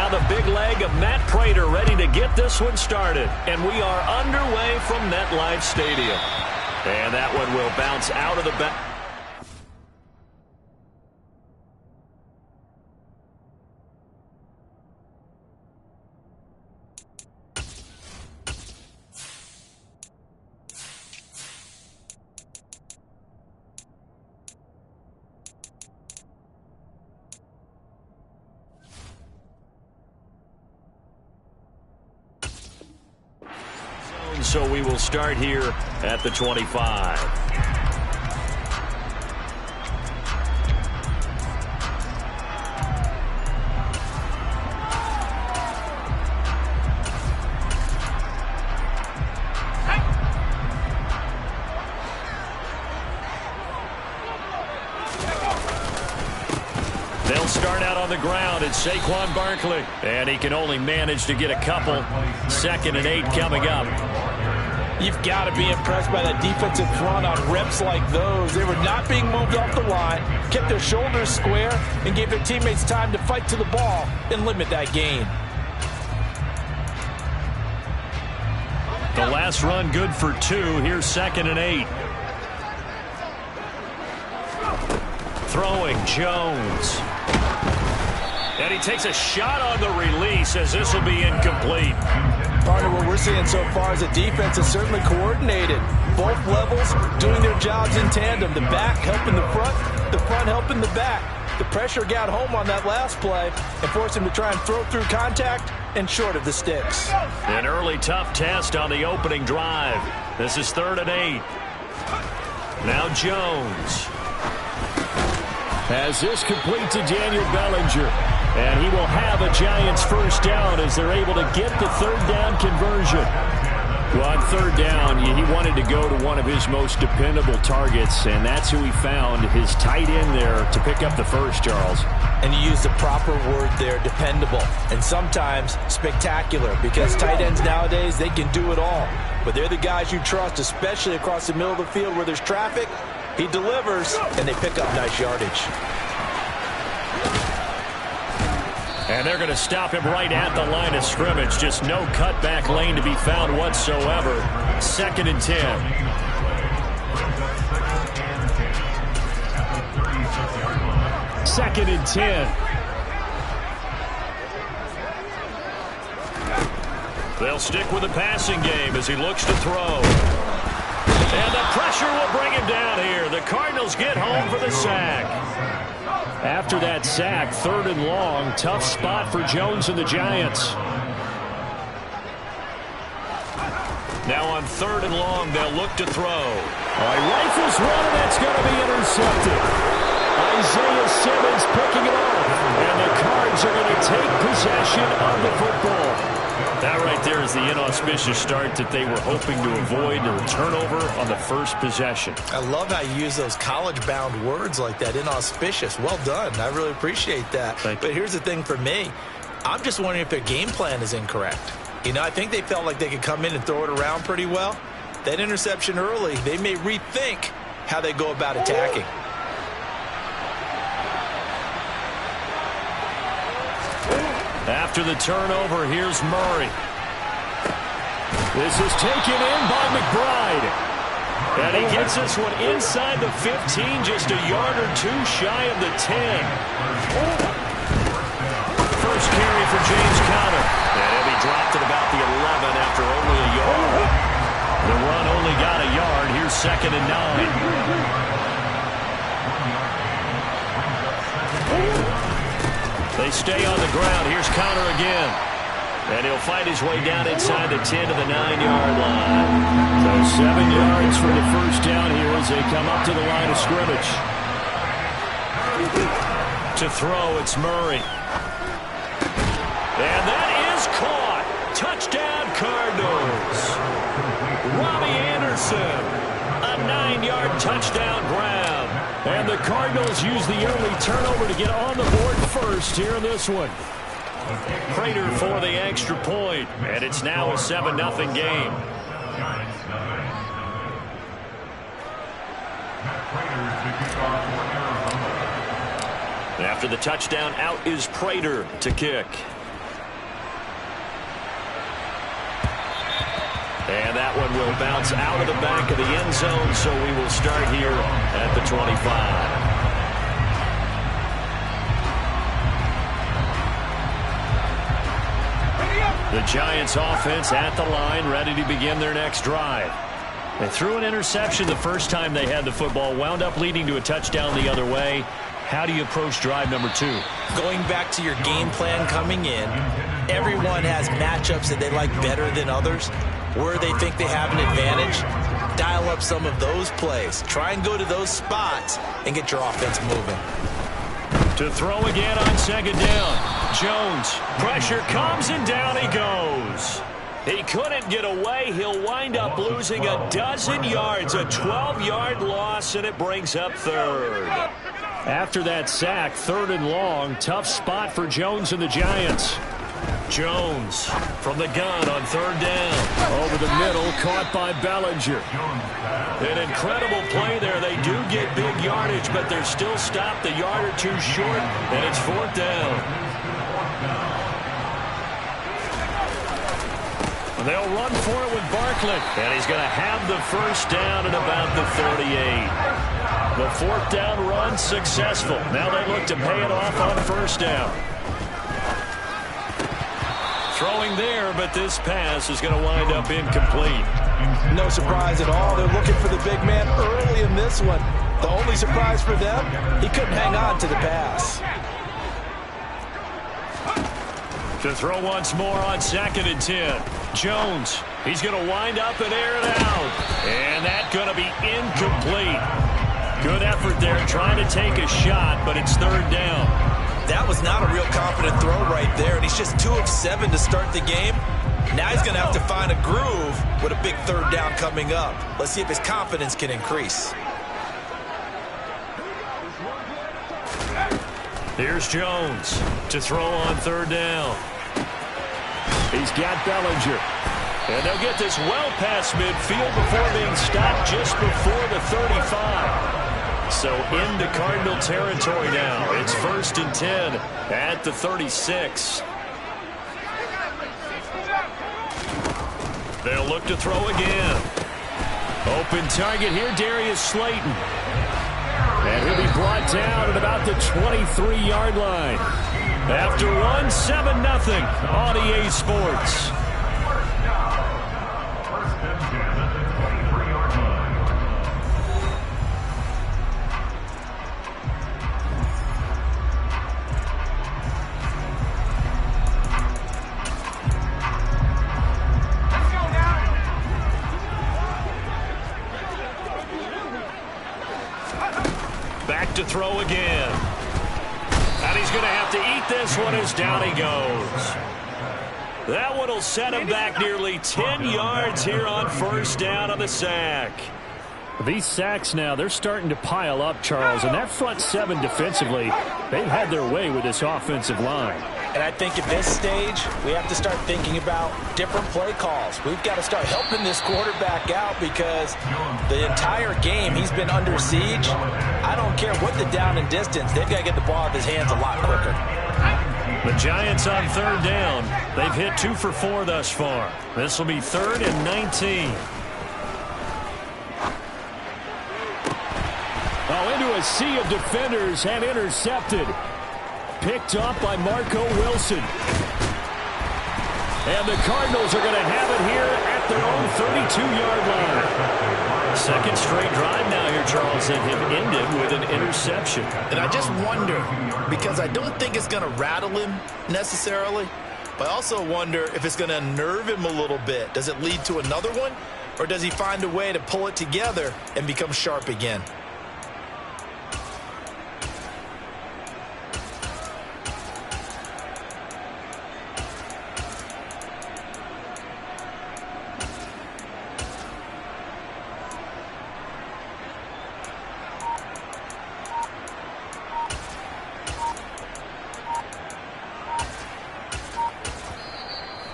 Now the big leg of Matt Prater ready to get this one started. And we are underway from MetLife Stadium. And that one will bounce out of the back. So we will start here at the 25. They'll start out on the ground. It's Saquon Barkley. And he can only manage to get a couple. 2nd and 8 coming up. You've got to be impressed by that defensive front on reps like those. They were not being moved off the line, kept their shoulders square, and gave their teammates time to fight to the ball and limit that gain. The last run good for 2. Here's 2nd and 8. Throwing Jones. And he takes a shot on the release as this will be incomplete. Partner, what we're seeing so far is the defense is certainly coordinated. Both levels doing their jobs in tandem. The back helping the front helping the back. The pressure got home on that last play and forced him to try and throw through contact and short of the sticks. An early tough test on the opening drive. This is 3rd and 8. Now Jones. As this complete to Daniel Bellinger. And he will have a Giants first down as they're able to get the 3rd down conversion. Well, on 3rd down, he wanted to go to one of his most dependable targets, and that's who he found, his tight end there, to pick up the first, Charles. And you use the proper word there, dependable, and sometimes spectacular, because tight ends nowadays, they can do it all. But they're the guys you trust, especially across the middle of the field where there's traffic. He delivers, and they pick up nice yardage. And they're going to stop him right at the line of scrimmage. Just no cutback lane to be found whatsoever. 2nd and 10. Second and 10. They'll stick with the passing game as he looks to throw. And the pressure will bring him down here. The Cardinals get home for the sack. After that sack, 3rd and long, tough spot for Jones and the Giants. Now on 3rd and long, they'll look to throw. All right, rifles one, and that's going to be intercepted. Isaiah Simmons picking it off, and the Cards are going to take possession of the football. That right there is the inauspicious start that they were hoping to avoid, a turnover on the first possession. I love how you use those college-bound words like that, inauspicious. Well done. I really appreciate that. But here's the thing for me. I'm just wondering if their game plan is incorrect. You know, I think they felt like they could come in and throw it around pretty well. That interception early, they may rethink how they go about attacking. After the turnover, here's Murray. This is taken in by McBride. And he gets this one inside the 15, just a yard or 2 shy of the 10. First carry for James Conner. And he dropped at about the 11 after only a yard. The run only got a yard. Here's 2nd and 9. They stay on the ground. Here's Conner again. And he'll fight his way down inside the 10 to the 9-yard line. So 7 yards for the first down here as they come up to the line of scrimmage. To throw, it's Murray. And that is caught. Touchdown, Cardinals. Robbie Anderson. A 9-yard touchdown grab. And the Cardinals use the early turnover to get on the board first here in this one. Prater for the extra point, and it's now a 7-0 game. After the touchdown, out is Prater to kick. one will bounce out of the back of the end zone, so we will start here at the 25. The Giants offense at the line, ready to begin their next drive. They threw an interception the first time they had the football, wound up leading to a touchdown the other way. How do you approach drive number 2? Going back to your game plan coming in, everyone has matchups that they like better than others. Where they think they have an advantage, dial up some of those plays. Try and go to those spots and get your offense moving. To throw again on second down. Jones, pressure comes and down he goes. He couldn't get away. He'll wind up losing a dozen yards, a 12-yard loss, and it brings up third. After that sack, 3rd and long, tough spot for Jones and the Giants. Jones from the gun on 3rd down. Over the middle, caught by Bellinger. An incredible play there. They do get big yardage, but they're still stopped a yard or 2 short, and it's 4th down. They'll run for it with Barkley, and he's going to have the first down at about the 38. The 4th down run successful. Now they look to pay it off on 1st down. Throwing there, but this pass is going to wind up incomplete. No surprise at all. They're looking for the big man early in this one. The only surprise for them, he couldn't hang on to the pass. To throw once more on 2nd and 10. Jones, he's going to wind up and air it out. And that's going to be incomplete. Good effort there trying to take a shot, but it's 3rd down. That was not a real confident throw right there, and he's just 2 of 7 to start the game. Now he's going to have to find a groove with a big 3rd down coming up. Let's see if his confidence can increase. Here's Jones to throw on 3rd down. He's got Bellinger. And they'll get this well past midfield before being stopped just before the 35. So into Cardinal territory now. It's 1st and 10 at the 36. They'll look to throw again. Open target here, Darius Slayton. And he'll be brought down at about the 23-yard line. After one, 7-0 on EA Sports. Back to throw again. And he's going to have to eat this one as down he goes. That one will set him back nearly 10 yards here on 1st down on the sack. These sacks now, they're starting to pile up, Charles. And that front 7 defensively, they've had their way with this offensive line. And I think at this stage, we have to start thinking about different play calls. We've got to start helping this quarterback out because the entire game he's been under siege. I don't care what the down and distance. They've got to get the ball out of his hands a lot quicker. The Giants on 3rd down. They've hit 2 for 4 thus far. This will be 3rd and 19. Oh, into a sea of defenders and intercepted. Picked up by Marco Wilson. And the Cardinals are going to have it here at their own 32-yard line. Second straight drive now here, Charles, that have ended with an interception. And I just wonder, because I don't think it's going to rattle him necessarily, but I also wonder if it's going to unnerve him a little bit. Does it lead to another one, or does he find a way to pull it together and become sharp again?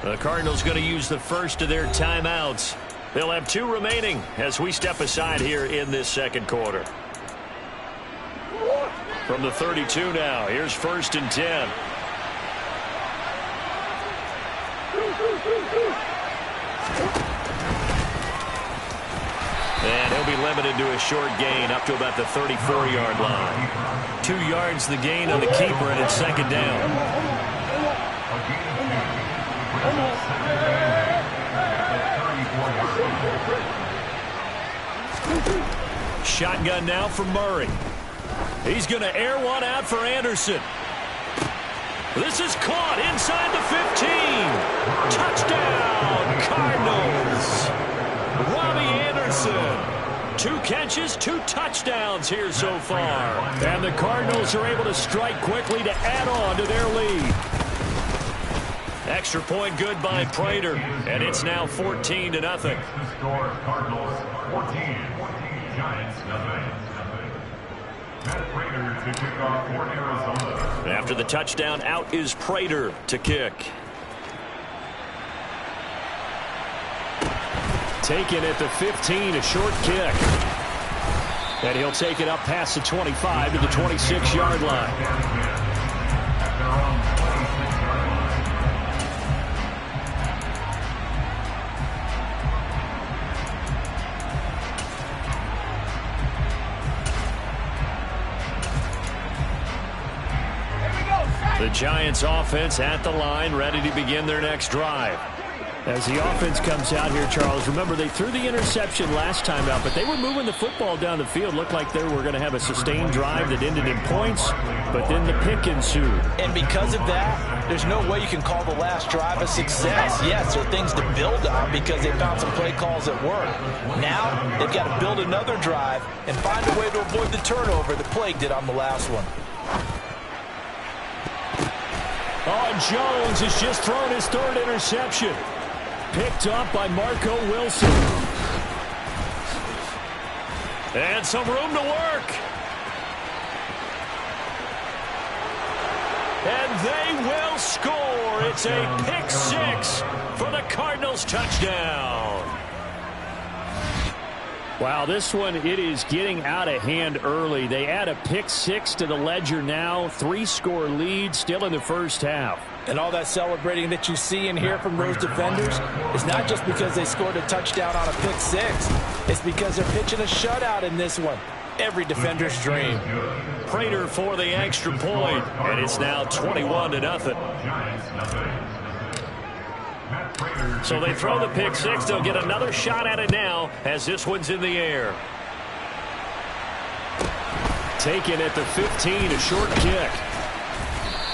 The Cardinals going to use the first of their timeouts. They'll have 2 remaining as we step aside here in this second quarter. From the 32 now, here's 1st and 10. He'll be limited to a short gain up to about the 34-yard line. 2 yards the gain on the keeper, and it's second down. Shotgun now for Murray. He's going to air one out for Anderson. This is caught inside the 15. Touchdown, Cardinals. Robbie Anderson. 2 catches, 2 touchdowns here so far. And the Cardinals are able to strike quickly to add on to their lead. Extra point good by Prater, and it's now 14-0. Cardinals 14, Giants nothing. Matt Prater to kick off for Arizona. After the touchdown, out is Prater to kick. Taken at the 15, a short kick. And he'll take it up past the 25 to the 26-yard line. The Giants offense at the line, ready to begin their next drive. As the offense comes out here, Charles, remember they threw the interception last time out, but they were moving the football down the field. Looked like they were going to have a sustained drive that ended in points, but then the pick ensued. And because of that, there's no way you can call the last drive a success. Yes, there are things to build on because they found some play calls that work. Now they've got to build another drive and find a way to avoid the turnover that plagued it on the last one. Oh, Jones has just thrown his 3rd interception. Picked up by Marco Wilson. And some room to work. And they will score. It's a pick 6 for the Cardinals touchdown. Wow, this one, it is getting out of hand early. They add a pick 6 to the ledger now. 3-score lead still in the first half. And all that celebrating that you see and hear from those defenders is not just because they scored a touchdown on a pick 6. It's because they're pitching a shutout in this one. Every defender's dream. Prater for the extra point, and it's now 21-0. So they throw the pick 6. They'll get another shot at it now as this one's in the air. Taken at the 15, a short kick.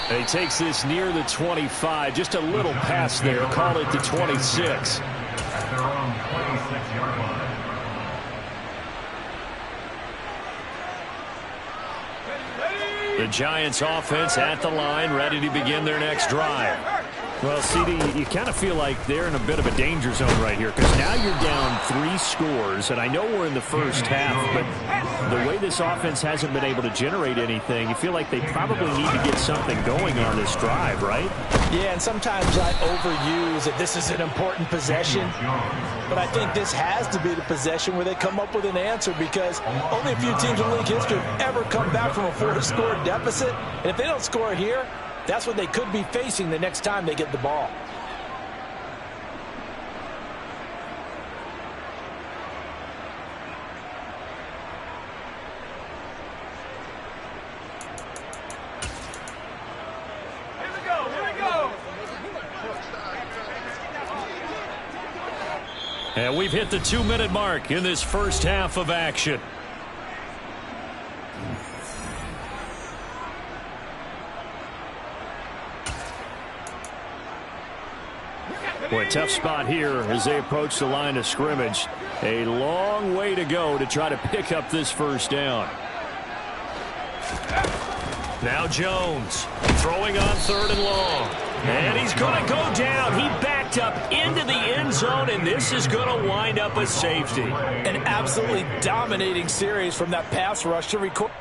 And he takes this near the 25. Just a little pass there. Call it the 26. At their own 26-yard line. The Giants offense at the line, ready to begin their next drive. Well, CD, you kind of feel like they're in a bit of a danger zone right here because now you're down 3 scores, and I know we're in the first half, but the way this offense hasn't been able to generate anything, you feel like they probably need to get something going on this drive, right? Yeah, and sometimes I overuse that this is an important possession, but I think this has to be the possession where they come up with an answer because only a few teams in league history have ever come back from a 4-score deficit, and if they don't score here, that's what they could be facing the next time they get the ball. Here we go. And we've hit the 2-minute mark in this first half of action. Boy, tough spot here as they approach the line of scrimmage. A long way to go to try to pick up this first down. Now Jones throwing on 3rd and long. And he's going to go down. He backed up into the end zone, and this is going to wind up a safety. An absolutely dominating series from that pass rush to record.